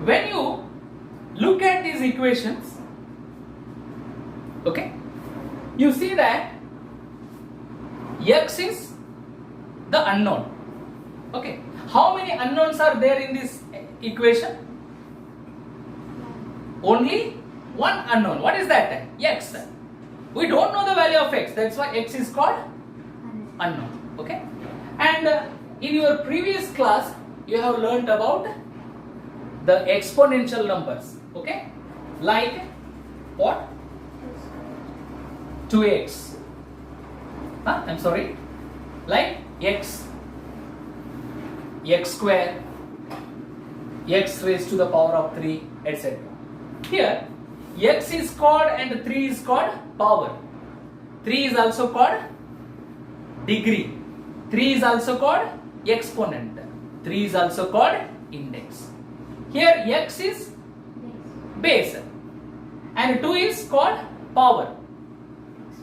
when you look at these equations, okay, you see that x is the unknown. Okay, how many unknowns are there in this equation? Only one unknown. What is that? X. We don't know the value of x, that's why x is called unknown. Okay, and in your previous class you have learnt about the exponential numbers. Okay, like what? 2x. I'm sorry, like x square, x raised to the power of 3, etc. Here x is called and 3 is called power. 3 is also called degree. 3 is also called exponent. 3 is also called index. Here x is base and 2 is called power.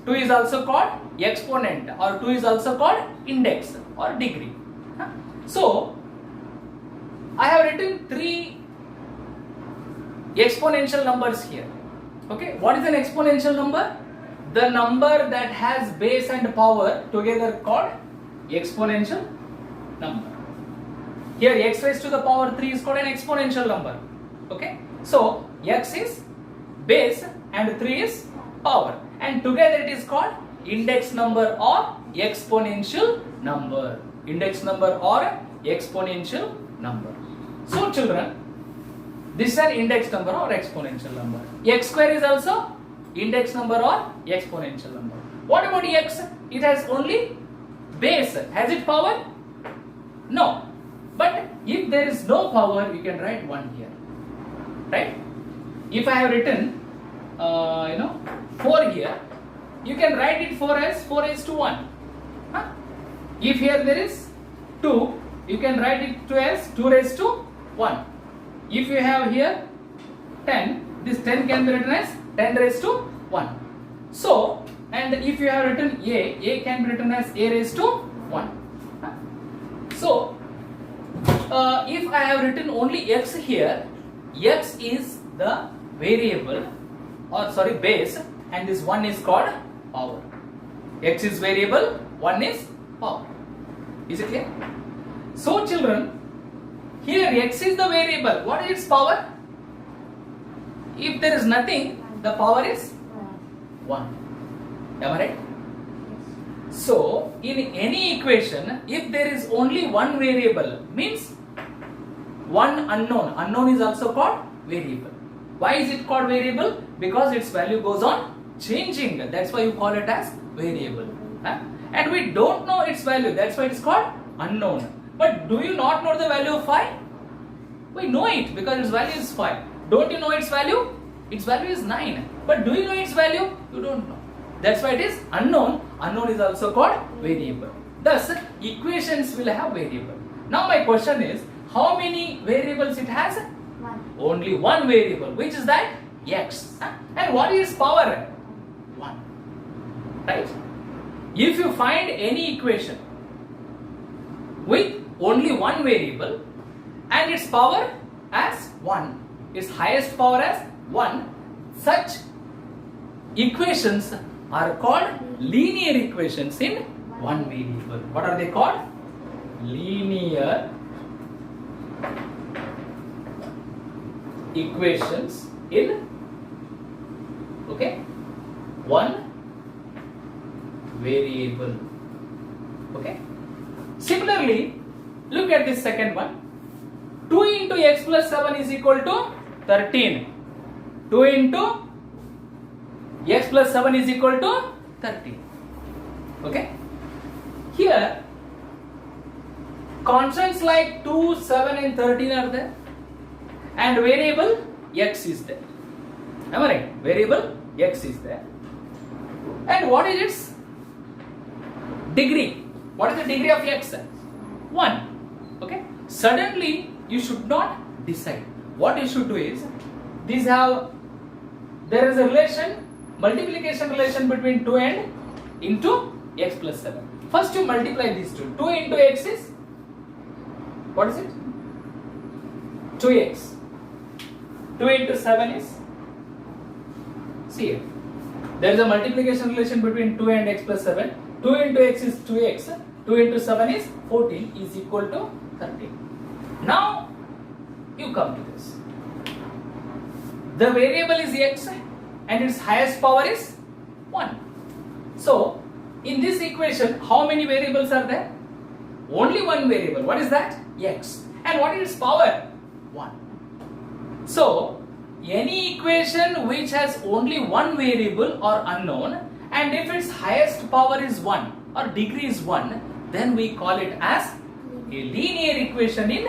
2 is also called exponent, or 2 is also called index or degree. So I have written 3 exponential numbers here. Okay, what is an exponential number? The number that has base and power together called exponential number. Here x raised to the power 3 is called an exponential number. Okay, so x is base and 3 is power, and together it is called index number or exponential number. Index number or exponential number. So children, this is an index number or exponential number. X square is also index number or exponential number. What about x? It has only base. Has it power? No. But if there is no power, you can write 1 here. Right? If I have written 4 here, you can write it 4 as 4 raised to 1. If here there is 2, you can write it 2 as 2 raised to 1. If you have here 10, this 10 can be written as 10 raised to 1. So, and if you have written a can be written as a raised to 1. So, if I have written only x here, x is the variable, or sorry, base, and this 1 is called power. X is variable, 1 is power. Is it clear? So children, here x is the variable. What is its power? If there is nothing, the power is 1. Am I right? So in any equation, if there is only one variable, means one unknown. Unknown is also called variable. Why is it called variable? Because its value goes on changing. That's why you call it as variable. And we don't know its value. That's why it's called unknown. But do you not know the value of 5? We know it because its value is 5. Don't you know its value? Its value is 9. But do you know its value? You don't know. That's why it is unknown. Unknown is also called variable. Thus, equations will have variable. Now my question is, how many variables it has? 1. Only one variable. Which is that? X. And what is power? 1. Right? If you find any equation with only one variable and its power as 1, its highest power as 1, such equations are called linear equations in one variable. What are they called? Linear equations in one variable. Okay. Similarly, look at this second one. 2 into x plus 7 is equal to 13. 2 into x plus 7 is equal to 13. Okay. Here, constants like 2, 7 and 13 are there, and variable x is there. Am I right? Variable x is there. And what is its degree? What is the degree of x? 1. Okay. Suddenly, you should not decide. What you should do is, there is a relation, multiplication relation between 2 and into x plus 7. First you multiply these two. 2 into x is, what is it? 2x. 2 into 7 is, see here, there is a multiplication relation between 2 and x plus 7. 2 into x is 2x, 2 into 7 is 14 is equal to 13. Now you come to this. The variable is x and its highest power is 1. So in this equation, how many variables are there? Only one variable. What is that? X. And what is its power? 1. So any equation which has only one variable or unknown, and if its highest power is 1 or degree is 1, then we call it as a linear equation in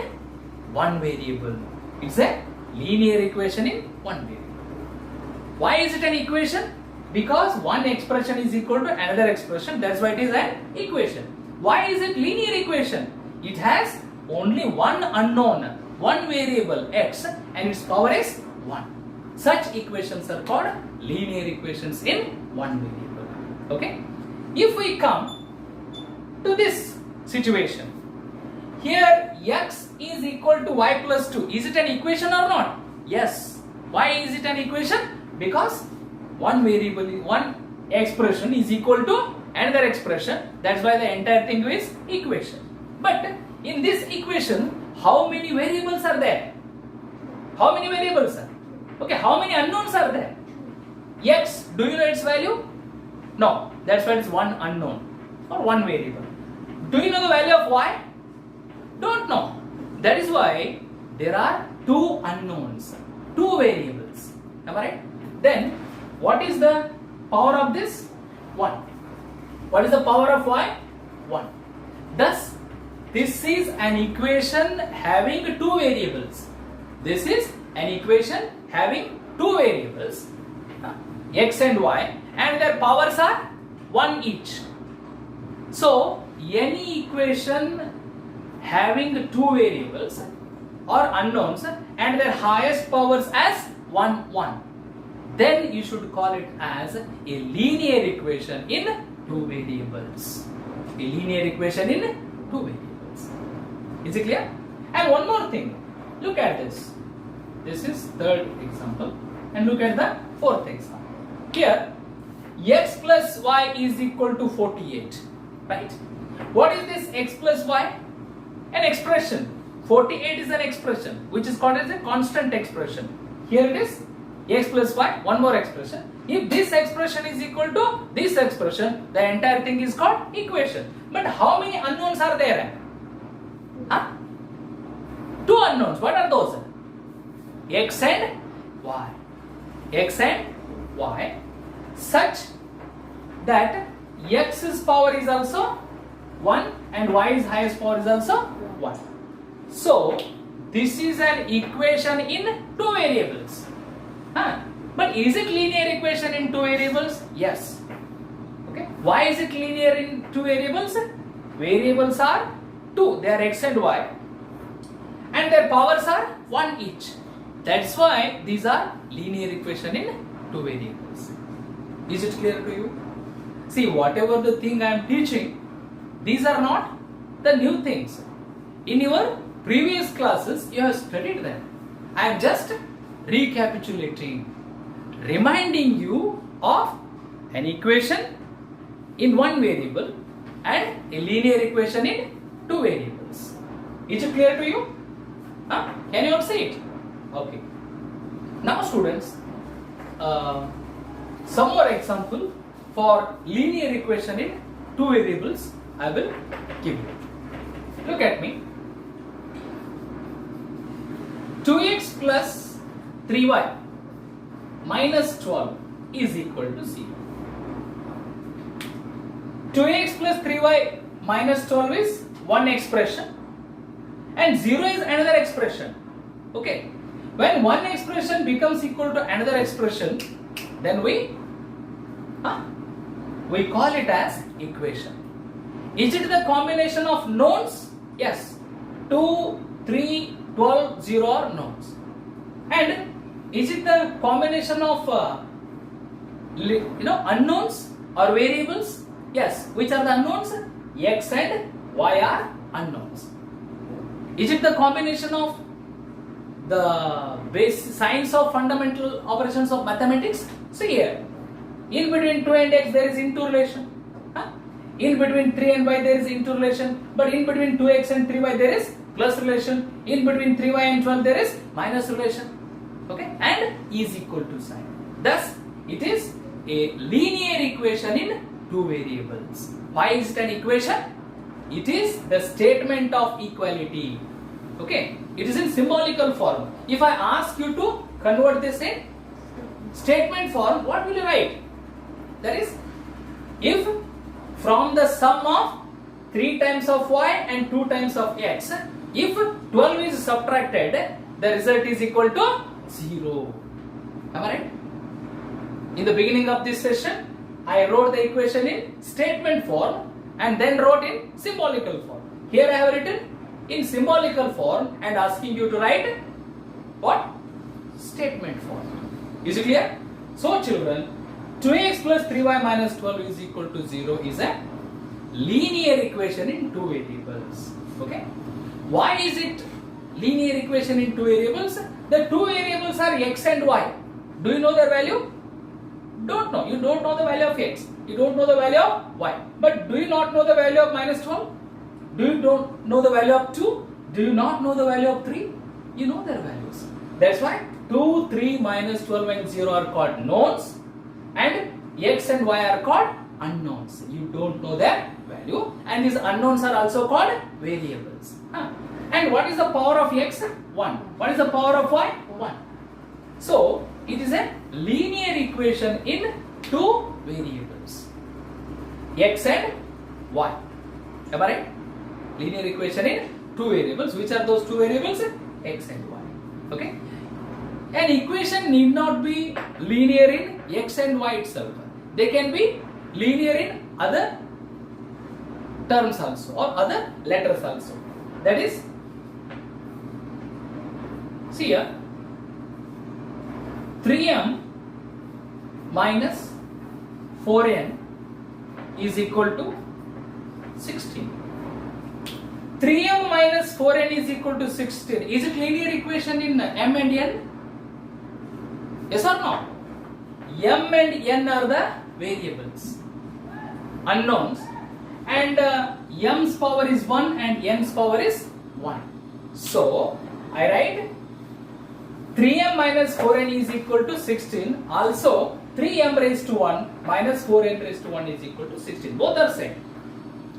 one variable. It's a linear equation in one variable. Why is it an equation? Because one expression is equal to another expression. That's why it is an equation. Why is it linear equation? It has only one unknown, one variable x, and its power is 1. Such equations are called linear equations in one variable. Okay? If we come to this situation, here x is equal to y plus 2. Is it an equation or not? Yes. Why is it an equation? Because one variable, one expression is equal to another expression. That's why the entire thing is equation. But in this equation, how many variables are there? How many variables are? Okay, how many unknowns are there? X, do you know its value? No, that's why it's one unknown or one variable. Do you know the value of y? Don't know. That is why there are two unknowns, two variables. Am I right? Then what is the power of this? 1. What is the power of y? 1. Thus, this is an equation having two variables. This is an equation having two variables, x and y, and their powers are 1 each. So, any equation having two variables or unknowns and their highest powers as 1, 1, then you should call it as a linear equation in two variables. A linear equation in two variables. Is it clear? And one more thing. Look at this. This is third example. And look at the fourth example. Here, x plus y is equal to 48. Right? What is this x plus y? An expression. 48 is an expression which is called as a constant expression. Here it is x plus y, one more expression. If this expression is equal to this expression, the entire thing is called equation. But how many unknowns are there? Huh? Two unknowns. What are those? X and y. X and y, such that x's power is also 1 and y's highest power is also 1. So this is an equation in two variables. But is it linear equation in two variables? Yes. Okay. Why is it linear in two variables? Variables are two. They are x and y, and their powers are 1 each. That's why these are linear equation in two variables. Is it clear to you? See, whatever the thing I am teaching, these are not the new things. In your previous classes, you have studied them. I am just recapitulating, reminding you of an equation in one variable and a linear equation in two variables. Is it clear to you? Can you all see it? Okay. Now students, some more example for linear equation in two variables I will give you. Look at me. 2x plus 3y minus 12 is equal to 0. 2x plus 3y minus 12 is one expression and 0 is another expression. Okay. When one expression becomes equal to another expression, then we call it as equation. Is it the combination of knowns? Yes. 2, 3, 12, 0 are knowns. And is it the combination of unknowns or variables? Yes. Which are the unknowns? X and y are unknowns. Is it the combination of the base signs of fundamental operations of mathematics? See here, in between 2 and x there is interrelation. In between 3 and y there is interrelation, but in between 2x and 3y there is plus relation. In between 3y and 12 there is minus relation. Okay, and is equal to sign. Thus, it is a linear equation in two variables. Why is it an equation? It is the statement of equality. Okay, it is in symbolical form. If I ask you to convert this in statement form, what will you write? That is, if from the sum of 3 times of y and 2 times of x, if 12 is subtracted, the result is equal to 0. Am I right? In the beginning of this session, I wrote the equation in statement form and then wrote in symbolical form. Here I have written in symbolical form and asking you to write what? Statement form. Is it clear? So children, 2x plus 3y minus 12 is equal to 0 is a linear equation in two variables. Okay? Why is it linear equation in two variables? The two variables are x and y. Do you know their value? Don't know. You don't know the value of x. You don't know the value of y. But do you not know the value of minus 12? Do you don't know the value of 2? Do you not know the value of 3? You know their values. That's why 2, 3, minus 12 and 0 are called knowns and x and y are called unknowns. You don't know their value and these unknowns are also called variables. And what is the power of x? 1. What is the power of y? 1. So, it is a linear equation in two variables, x and y. Am I right? Linear equation in two variables. Which are those two variables? X and y. Okay. An equation need not be linear in x and y itself. They can be linear in other terms also or other letters also. That is, see here, 3m minus 4n is equal to 16. 3m minus 4n is equal to 16. Is it linear equation in m and n? Yes or no? M and n are the variables, unknowns, and m's power is 1 and n's power is 1. So, I write 3m minus 4n is equal to 16. Also, 3m raised to 1 minus 4n raised to 1 is equal to 16. Both are same.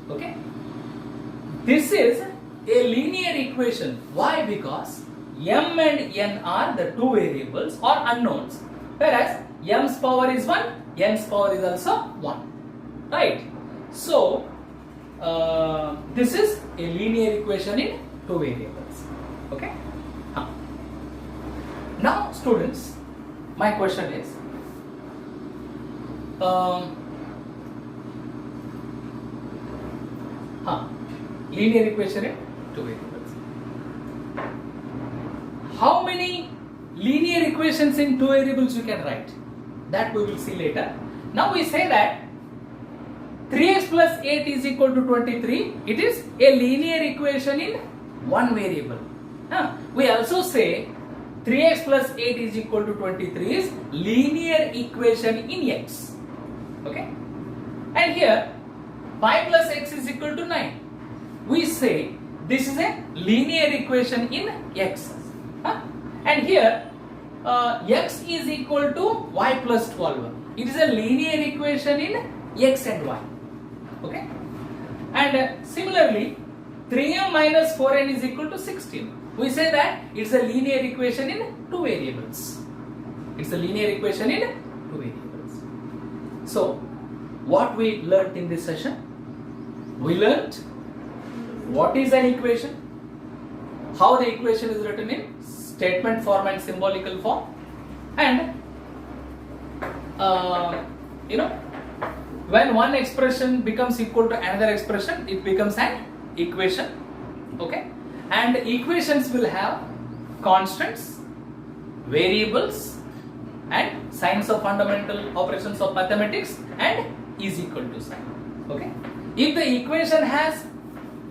Okay? This is a linear equation. Why? Because m and n are the two variables or unknowns, whereas m's power is 1, n's power is also 1. Right? So, this is a linear equation in two variables. Okay? Now, students, my question is, linear equation in two variables. How many linear equations in two variables you can write? That we will see later. Now we say that 3x plus 8 is equal to 23. It is a linear equation in one variable. We also say 3x plus 8 is equal to 23 is linear equation in x. Okay? And here 5 plus x is equal to 9. We say this is a linear equation in x. And here x is equal to y plus 12. It is a linear equation in x and y. Okay? And similarly, 3m minus 4n is equal to 16. We say that it's a linear equation in two variables. It's a linear equation in two variables. So, what we learnt in this session? We learnt what is an equation, how the equation is written in statement form and symbolical form, and when one expression becomes equal to another expression, it becomes an equation. Okay? And equations will have constants, variables, and signs of fundamental operations of mathematics, and is equal to sign. Okay? If the equation has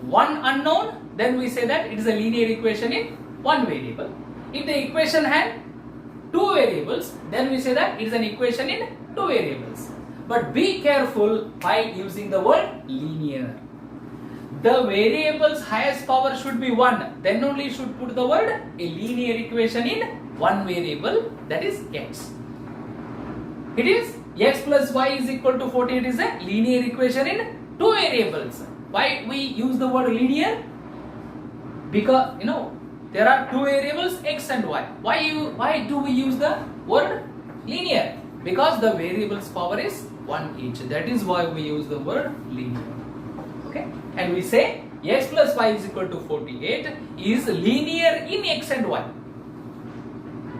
one unknown, then we say that it is a linear equation in one variable. If the equation had two variables, then we say that it is an equation in two variables. But be careful by using the word linear. The variable's highest power should be 1. Then only you should put the word a linear equation in one variable, that is x. It is x plus y is equal to 48 is a linear equation in two variables. Why we use the word linear? Because there are two variables x and y. Why do we use the word linear? Because the variable's power is 1 each. That is why we use the word linear. Okay? And we say x plus y is equal to 48 is linear in x and y.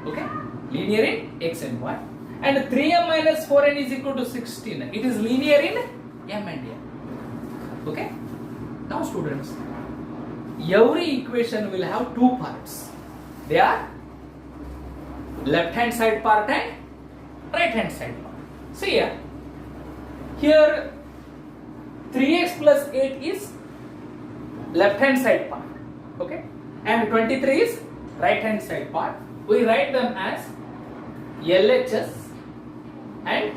Okay? Linear in x and y. And 3m minus 4n is equal to 16. It is linear in m and n. Okay? Now students, every equation will have two parts. They are left hand side part and right hand side part. See here 3x plus 8 is left hand side part, okay, and 23 is right hand side part. We write them as LHS and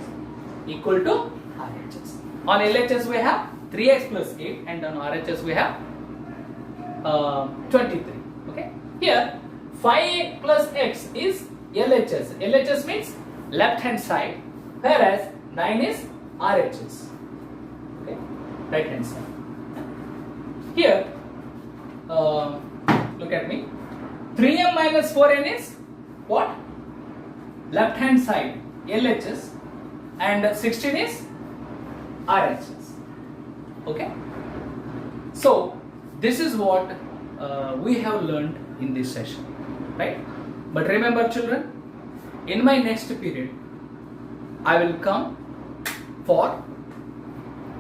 equal to RHS. On LHS we have 3x plus 8 and on RHS we have 23. Okay. Here 5 plus x is LHS. LHS means left hand side, whereas 9 is RHS. Okay. Right hand side. Here look at me. 3m minus 4n is what? Left hand side LHS and 16 is RHS. Okay. So this is what we have learned in this session, right? But remember children, in my next period I will come for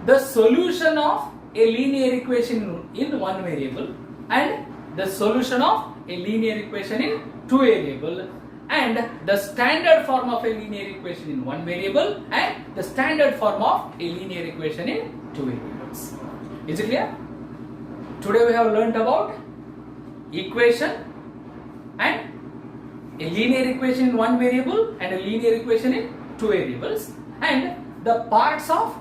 the solution of a linear equation in one variable and the solution of a linear equation in two variable and the standard form of a linear equation in one variable and the standard form of a linear equation in two variables. Is it clear? Today we have learnt about equation and a linear equation in one variable and a linear equation in two variables and the parts of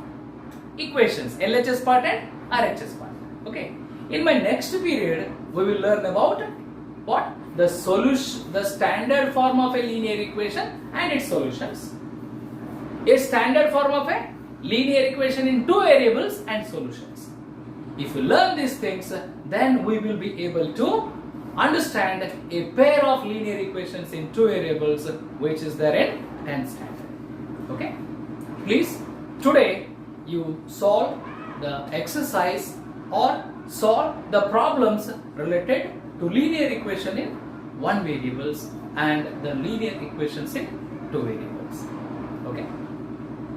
equations, LHS part and RHS part. Okay. In my next period we will learn about what? The solution, the standard form of a linear equation and its solutions. A standard form of a linear equation in two variables and solutions. If you learn these things, then we will be able to understand a pair of linear equations in two variables which is there in 10th standard. Okay? Please, today you solve the exercise or solve the problems related to linear equation in one variables and the linear equations in two variables. Okay?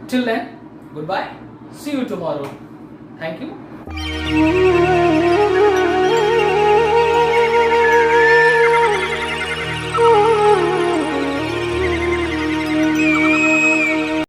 Till then, goodbye. See you tomorrow. Thank you.